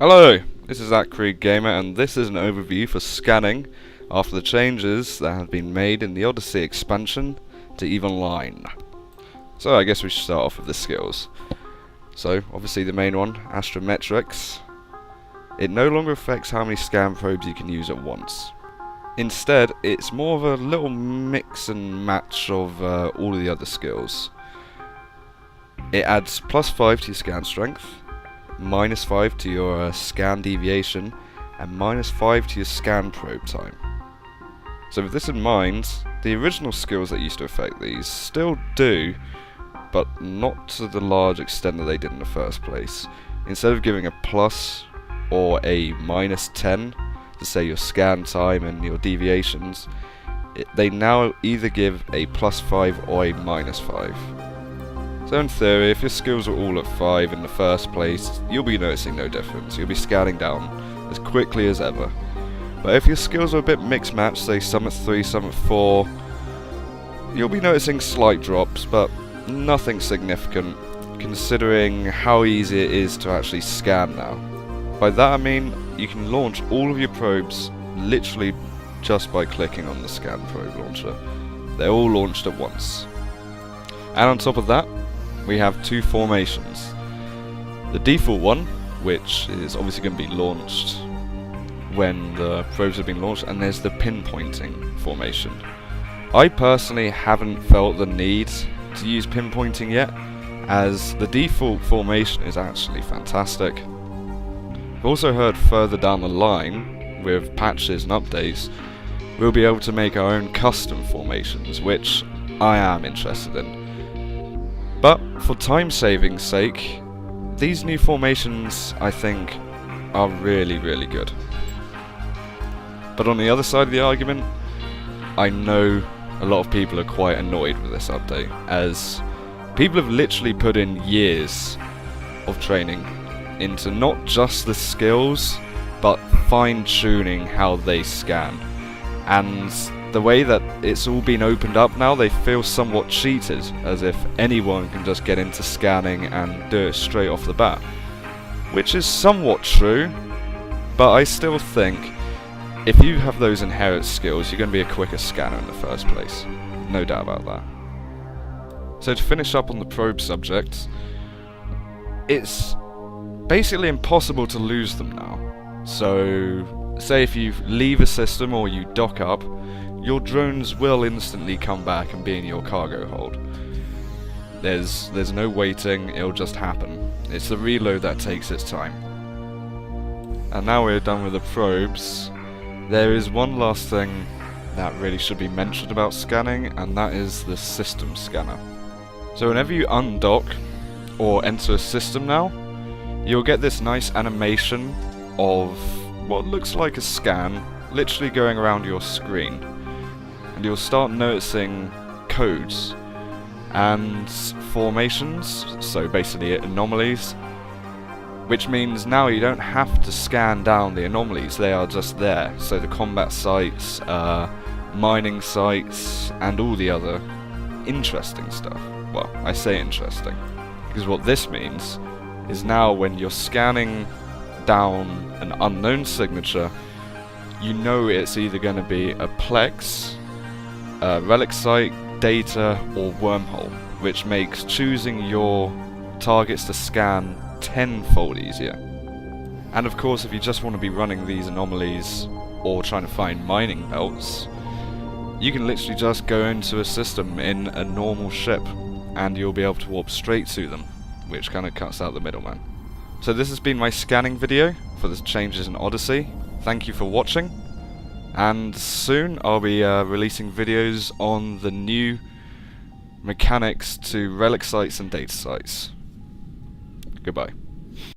Hello, this is Gamer, and this is an overview for scanning after the changes that have been made in the Odyssey expansion to EVE Online. So I guess we should start off with the skills. So obviously the main one, Astrometrics. It no longer affects how many scan probes you can use at once. Instead, it's more of a little mix and match of all of the other skills. It adds +5 to your scan strength, -5 to your scan deviation, and -5 to your scan probe time. So with this in mind, the original skills that used to affect these still do, but not to the large extent that they did in the first place. Instead of giving a plus or a -10 to say your scan time and your deviations, they now either give a +5 or a -5. So in theory, if your skills are all at 5 in the first place, you'll be noticing no difference. You'll be scanning down as quickly as ever. But if your skills are a bit mixed matched, say some at 3, some at 4, you'll be noticing slight drops, but nothing significant considering how easy it is to actually scan now. By that I mean, you can launch all of your probes literally just by clicking on the scan probe launcher. They're all launched at once. And on top of that, we have two formations. The default one, which is obviously going to be launched when the probes have been launched, and there's the pinpointing formation. I personally haven't felt the need to use pinpointing yet, as the default formation is actually fantastic. I've also heard further down the line, with patches and updates, we'll be able to make our own custom formations, which I am interested in. But for time saving's sake, these new formations I think are really good. But on the other side of the argument, I know a lot of people are quite annoyed with this update, as people have literally put in years of training into not just the skills, but fine-tuning how they scan. And the way that it's all been opened up now, they feel somewhat cheated, as if anyone can just get into scanning and do it straight off the bat. Which is somewhat true, but I still think if you have those inherent skills, you're going to be a quicker scanner in the first place. No doubt about that. So to finish up on the probe subject, it's basically impossible to lose them now. So say if you leave a system or you dock up, your drones will instantly come back and be in your cargo hold. There's no waiting, it'll just happen. It's the reload that takes its time. And now we're done with the probes, there is one last thing that really should be mentioned about scanning, and that is the system scanner. So whenever you undock or enter a system now, you'll get this nice animation of what looks like a scan literally going around your screen. And you'll start noticing codes and formations, so basically anomalies, which means now you don't have to scan down the anomalies, they are just there. So the combat sites, mining sites, and all the other interesting stuff. Well, I say interesting, because what this means is now when you're scanning down an unknown signature, you know it's either going to be a Plex, relic site, data, or wormhole, which makes choosing your targets to scan tenfold easier. And of course, if you just want to be running these anomalies or trying to find mining belts, you can literally just go into a system in a normal ship and you'll be able to warp straight to them, which kind of cuts out the middleman. So this has been my scanning video for the changes in Odyssey. Thank you for watching. And soon I'll be releasing videos on the new mechanics to relic sites and data sites. Goodbye.